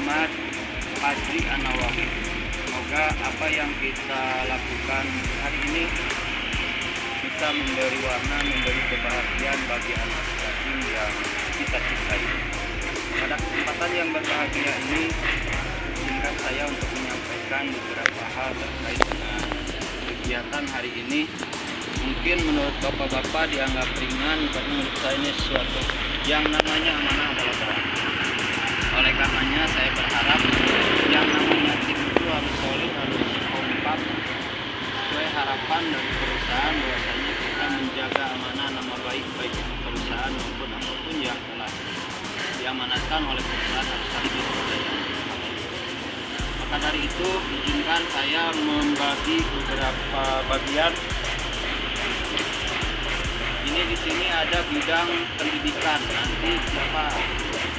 Muhammad Haji An-Nawawi. Semoga apa yang kita lakukan hari ini bisa memberi warna, memberi kebahagiaan bagi anak yatim yang kita cintai. Pada kesempatan yang berbahagia ini, izinkan saya untuk menyampaikan beberapa hal terkait dengan kegiatan hari ini. Mungkin menurut bapak-bapak dianggap ringan, karena menurut saya ini sesuatu yang namanya amanah adalah berat. Oleh karenanya saya berharap yang namanya tim itu harus solid, harus kompak, sesuai harapan dari perusahaan bahwasanya kita menjaga amanah nama baik perusahaan maupun apapun yang telah diamanatkan oleh perusahaan harus saling dipercaya. Maka dari itu izinkan saya membagi beberapa bagian. Ini di sini ada bidang pendidikan. Nanti siapa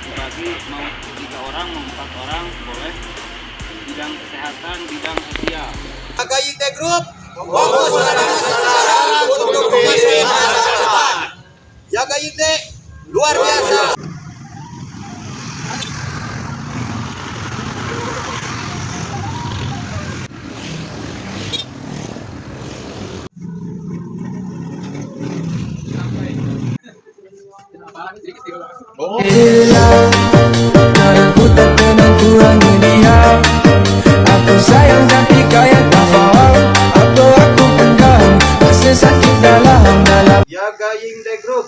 dibagi, mau 3 orang, mau 4 orang boleh. Bidang kesehatan, bidang sosial. YGYT Group fokus pada kesejahteraan untuk pemimpin masa depan. YGYT luar biasa. Aku tak pernah kurangi dia. Aku sayang tapi kaya tak faham. Apa aku pendam rasa sakit dalam. YGYT Group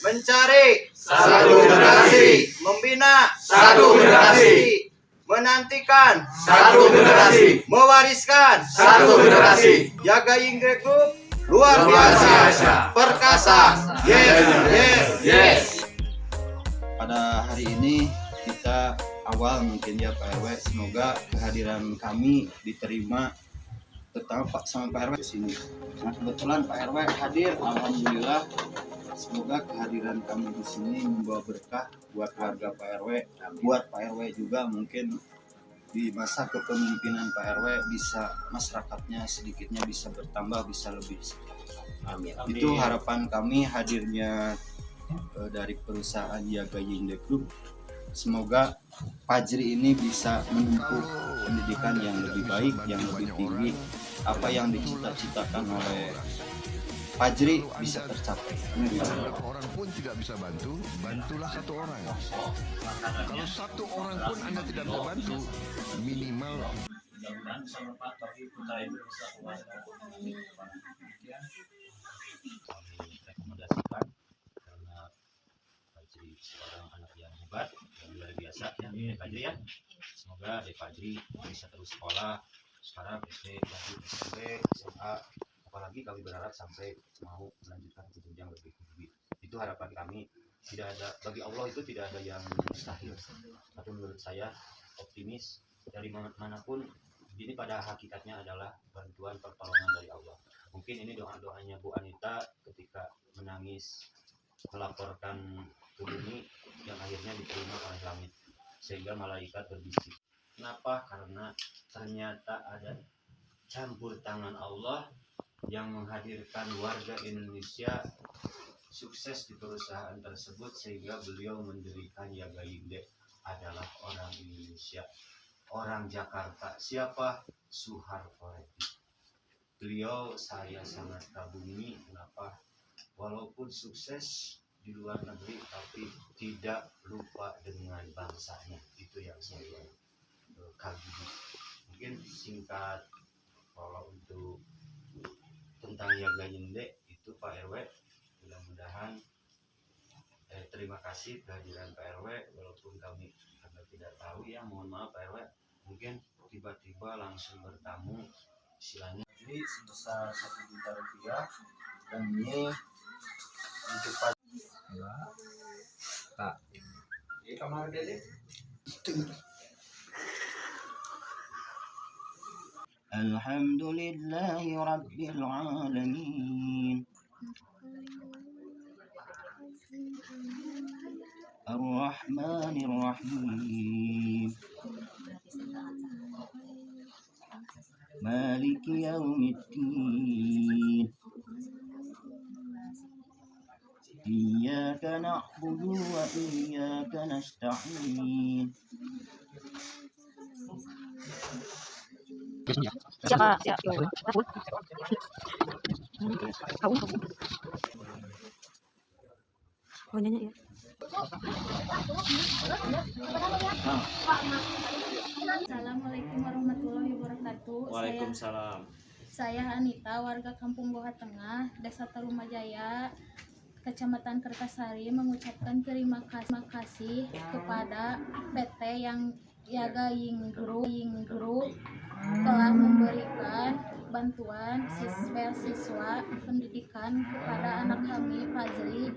mencari satu generasi, membina satu generasi, menantikan satu generasi, mewariskan satu generasi. YGYT Group luar biasa, perkasa. Yes. Pada hari ini kita awal mungkin ya Pak RW, semoga kehadiran kami diterima, terutama Pak sama Pak RW di sini. Nah kebetulan Pak RW hadir, alhamdulillah. Semoga kehadiran kami di sini membawa berkah buat warga Pak RW, buat Pak RW juga. Mungkin di masa kepemimpinan Pak RW bisa masyarakatnya sedikitnya bisa bertambah, bisa lebih. Amin. Itu harapan kami hadirnya dari perusahaan YGYT Group. Semoga Fajri ini bisa menempuh pendidikan yang lebih baik, yang lebih tinggi. Apa yang dicita-citakan oleh Fajri bisa tercapai. Orang pun tidak bisa bantu, bantulah satu orang. Kalau satu orang pun Anda tidak bisa bantu, minimal mudah-mudahan bisa bermanfaat bagi putra ibu bisa keluarga. Rekomendasikan karena Fajri seorang anak yang hebat, yang luar biasa ya, Fajri ya. Semoga Fajri bisa terus sekolah sekarang SD, lanjut SMP, SMA, apalagi kami berharap sampai mau melanjutkan ke jenjang lebih tinggi. Itu harapan kami. Tidak ada, bagi Allah itu tidak ada yang mustahil. Tapi menurut saya optimis dari manapun ini pada hakikatnya adalah bantuan pertolongan dari Allah. Mungkin ini doa-doanya Bu Anita ketika menangis melaporkan ke bumi yang akhirnya diterima oleh langit, sehingga malaikat berbisik. Kenapa? Karena ternyata ada campur tangan Allah yang menghadirkan warga Indonesia sukses di perusahaan tersebut, sehingga beliau mendirikan YGYT adalah orang Indonesia, orang Jakarta. Siapa? Soeharto. Beliau saya sangat kagumi. Kenapa? Walaupun sukses di luar negeri tapi tidak lupa dengan bangsanya. Itu yang saya kagumi. Mungkin singkat kalau untuk tentang YGYT itu Pak RW, mudah-mudahan terima kasih kehadiran Pak RW, walaupun kami tidak tahu ya, mohon maaf Pak RW, mungkin tiba-tiba langsung bertamu istilahnya. Jadi sebesar 1 juta rupiah, dan ini untuk Pak. Tak. Ini kamar dede. Alhamdulillahi Rabbil Alamin, Ar-Rahmanir Rahim, Maliki Yaumiddin, Iyyaka na'budu wa iyyaka nasta'in. Siapa? Oh, nyanyi ya. Assalamualaikum warahmatullahi wabarakatuh. Waalaikumsalam. Saya Anita, warga Kampung Goha Tengah, Desa Tarumajaya, Kecamatan Kertasari, mengucapkan terima kasih kepada PT yang Yagaying Group telah memberikan bantuan siswa pendidikan kepada anak kami Fajri.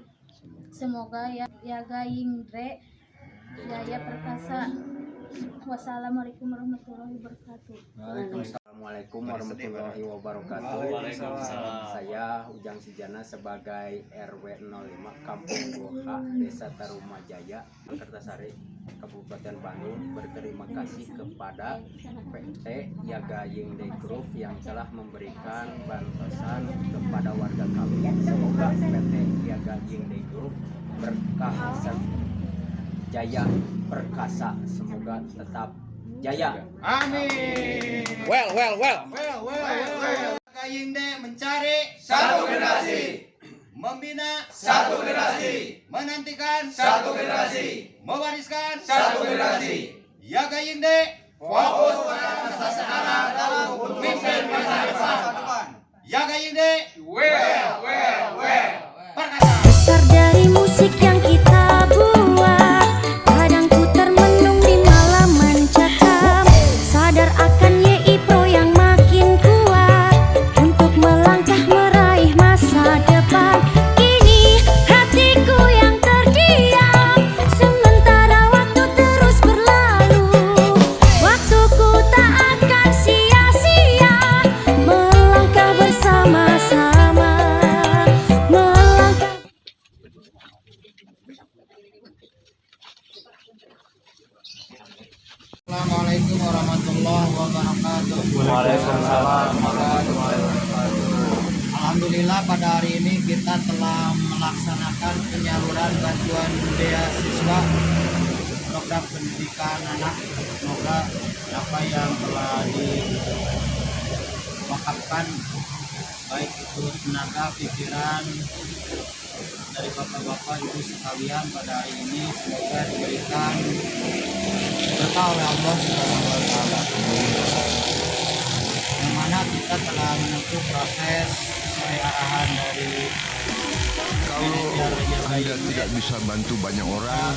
Semoga Yagaying Jaya Perkasa. Wassalamualaikum warahmatullahi wabarakatuh. Assalamualaikum warahmatullahi wabarakatuh. Waalaikumsalam. Saya Ujang Sijana sebagai RW 05 Kampung Goha, Desa Tarumajaya, Kertasari, Kabupaten Bandung, berterima kasih kepada PT Yagaying Group yang telah memberikan bantuan kepada warga kami. Semoga PT Yagaying Group berkah jaya perkasa, semoga tetap jaya. Amin. Well. Yagaying mencari Satu generasi. membina Satu generasi. menantikan Satu generasi. mewariskan Satu generasi. Yagaying Fokus pada masa sekarang dan memimpin masa depan. Yagaying Well. perkasa. Besar dari musik yang kita buat, kadang ku termenung di malam mencekam. Sadar akan YI Pro yang makin kuat untuk melangkah meraih masa depan. Kini hatiku yang terdiam, sementara waktu terus berlalu. Waktuku tak akan sia-sia, melangkah bersama-sama. Assalamualaikum warahmatullahi wabarakatuh. Waalaikumsalam. Alhamdulillah pada hari ini kita telah melaksanakan penyaluran bantuan beasiswa program pendidikan anak. Semoga apa yang telah diwakafkan, baik itu tenaga, pikiran dari bapak-bapak ibu sekalian pada hari ini, semoga diberikan berkah oleh Allah Subhanahu wa Ta'ala. Yang mana kita telah menempuh proses sesuai arahan dari Kalau Anda tidak bisa bantu banyak orang,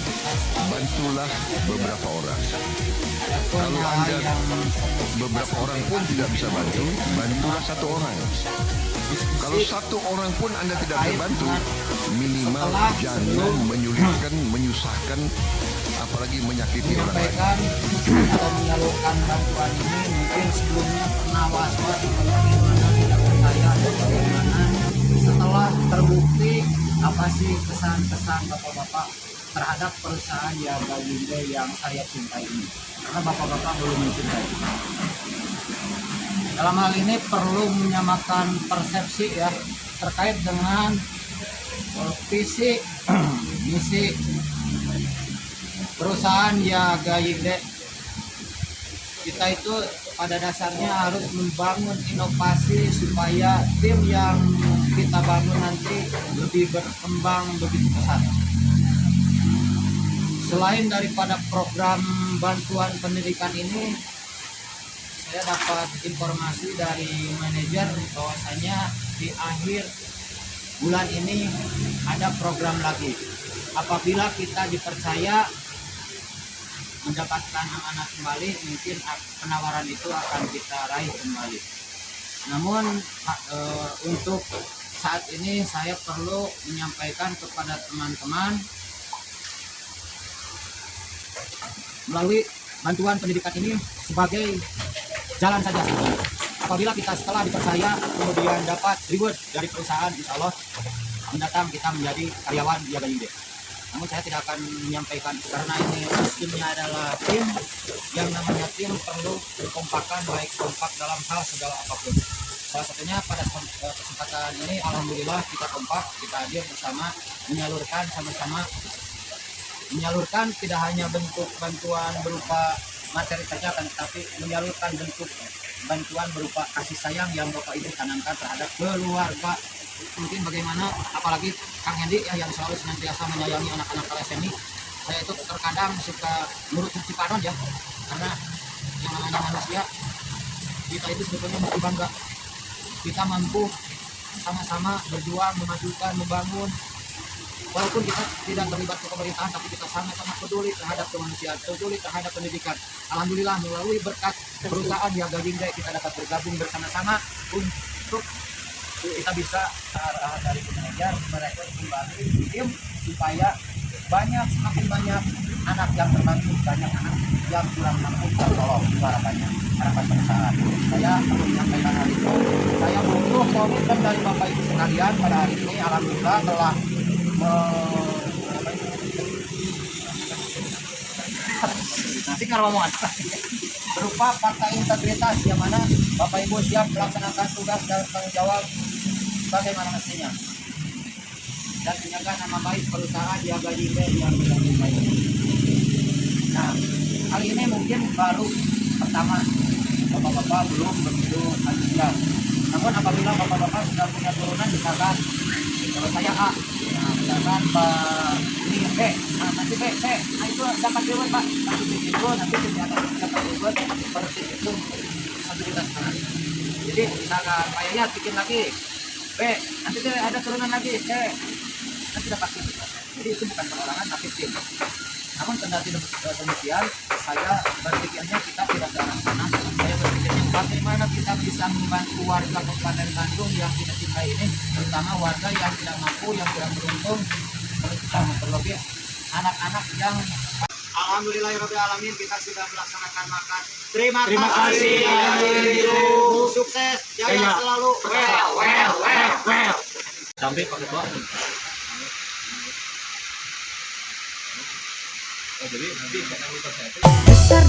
bantulah beberapa orang. Kalau Anda beberapa orang pun tidak bisa bantu, bantulah satu orang. Kalau satu orang pun Anda tidak bisa bantu, minimal jangan menyulitkan, menyusahkan, apalagi menyakiti orang lain. menyampaikan atau menyalurkan bantuan ini. Mungkin sebelumnya pernah was-was bagaimana, tidak percaya atau bagaimana. Setelah terbukti, apa sih kesan-kesan bapak-bapak terhadap perusahaan Yagaying yang saya cintai ini? Karena bapak-bapak belum mencintai. Dalam hal ini perlu menyamakan persepsi ya terkait dengan visi misi perusahaan Yagaying. Kita itu pada dasarnya harus membangun inovasi supaya tim yang kita bangun nanti lebih berkembang begitu pesat. Selain daripada program bantuan pendidikan ini, saya dapat informasi dari manajer bahwasanya di akhir bulan ini ada program lagi. Apabila kita dipercaya mendapatkan amanah kembali, mungkin penawaran itu akan kita raih kembali. Namun untuk saat ini saya perlu menyampaikan kepada teman-teman melalui bantuan pendidikan ini sebagai jalan saja. Apabila kita setelah dipercaya kemudian dapat reward dari perusahaan, insya Allah mendatang kita menjadi karyawan Yagaying. Namun saya tidak akan menyampaikan karena ini sistemnya adalah tim. Yang namanya tim perlu kekompakan, baik kompak dalam hal segala apapun. Salah satunya pada kesempatan ini alhamdulillah kita kompak, kita hadir bersama menyalurkan sama-sama, menyalurkan tidak hanya bentuk bantuan berupa materi saja, akan tetapi menyalurkan bentuk bantuan berupa kasih sayang yang Bapak Ibu tanamkan terhadap keluarga. Mungkin bagaimana, apalagi Kang Hendi ya, yang selalu senantiasa menyayangi anak-anak LSMI. Saya itu terkadang suka nurut Cipanon ya, karena yang namanya manusia kita itu sebetulnya mesti bangga. Kita mampu sama-sama berjuang, memajukan, membangun. Walaupun kita tidak terlibat ke pemerintahan, tapi kita sama-sama peduli terhadap kemanusiaan, peduli terhadap pendidikan. Alhamdulillah melalui berkat perusahaan Yaga Jingde kita dapat bergabung bersama-sama untuk kita bisa dari manajer merekrut kembali tim supaya semakin banyak anak yang terbantu, banyak anak yang kurang mampu tertolong. Itu harapan perusahaan. Saya perlu menyampaikan hal itu. Saya butuh komitmen dari Bapak Ibu sekalian pada hari ini. Alhamdulillah telah nanti kalau ngomong berupa fakta integritas, yang mana Bapak Ibu siap melaksanakan tugas dan tanggung jawab sebagaimana mestinya dan menjaga nama baik perusahaan Yaga Jingde yang sudah dimulai. Nah, kali ini mungkin baru pertama, bapak-bapak belum begitu antusias. Namun apabila bapak-bapak sudah punya turunan, misalkan kalau saya A, nah, misalkan Pak ini B, nah nanti B, nah itu dapat reward Pak, nanti itu nanti akan dapat reward seperti itu stabilitas. Jadi misalkan Pak Yayat bikin lagi B, nanti ada turunan lagi C, nanti dapat tim. Jadi itu bukan perorangan tapi tim. Namun kendati demikian, saya berpikirnya kita tidak ke arah sana. Saya berpikirnya bagaimana kita bisa membantu warga Kabupaten Bandung yang kita cintai ini, terutama warga yang tidak mampu, yang kurang beruntung, terlebih anak-anak yang alhamdulillahirobbilalamin kita sudah melaksanakan makan. Terima kasih. Sukses, jaya selalu. Well. Sampai Pak Ketua. Besar